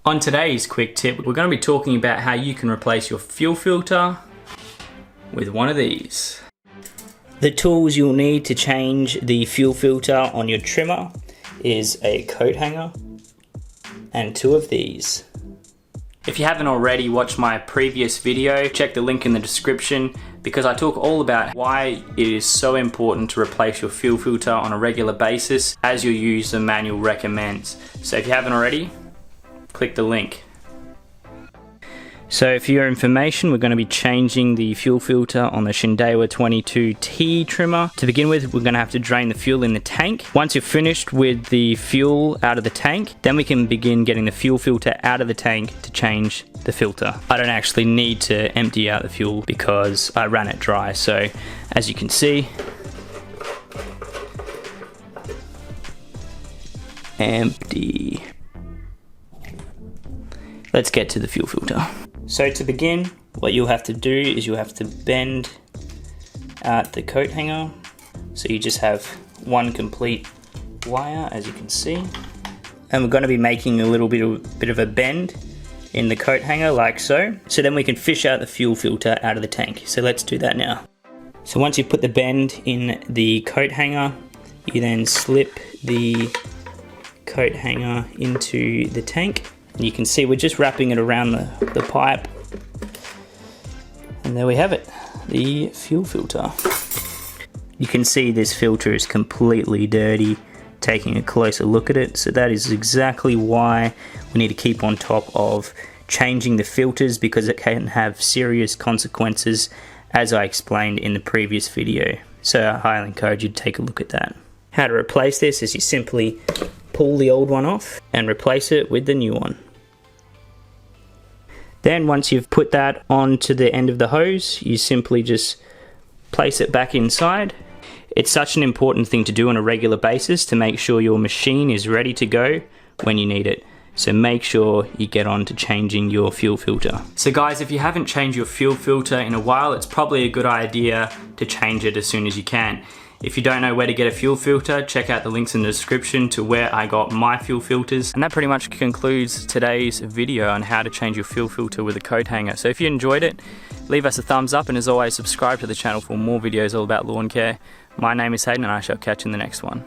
On today's quick tip, we're going to be talking about how you can replace your fuel filter with one of these. The tools you'll need to change the fuel filter on your trimmer is a coat hanger and two of these. If you haven't already watched my previous video, check the link in the description because I talk all about why it is so important to replace your fuel filter on a regular basis as your user manual recommends. So if you haven't already, click the link. So for your information, we're going to be changing the fuel filter on the Shindewa 22T trimmer. To begin with, we're going to have to drain the fuel in the tank. Once you're finished with the fuel out of the tank, then we can begin getting the fuel filter out of the tank to change the filter. I don't actually need to empty out the fuel because I ran it dry. So as you can see, empty. Let's get to the fuel filter. So to begin, what you'll have to do is you'll have to bend out the coat hanger. So you just have one complete wire, as you can see. And we're going to be making a little bit of a bend in the coat hanger like so. So then we can fish out the fuel filter out of the tank. So let's do that now. So once you've put the bend in the coat hanger, you then slip the coat hanger into the tank. You can see we're just wrapping it around the pipe, and there we have it, the fuel filter. You can see this filter is completely dirty, taking a closer look at it, so that is exactly why we need to keep on top of changing the filters, because it can have serious consequences, as I explained in the previous video. So I highly encourage you to take a look at that. How to replace this is you simply pull the old one off and replace it with the new one. Then once you've put that onto the end of the hose, you simply just place it back inside. It's such an important thing to do on a regular basis to make sure your machine is ready to go when you need it. So make sure you get on to changing your fuel filter. So guys, if you haven't changed your fuel filter in a while, it's probably a good idea to change it as soon as you can. If you don't know where to get a fuel filter, check out the links in the description to where I got my fuel filters. And that pretty much concludes today's video on how to change your fuel filter with a coat hanger. So if you enjoyed it, leave us a thumbs up, and as always, subscribe to the channel for more videos all about lawn care. My name is Hayden, and I shall catch you in the next one.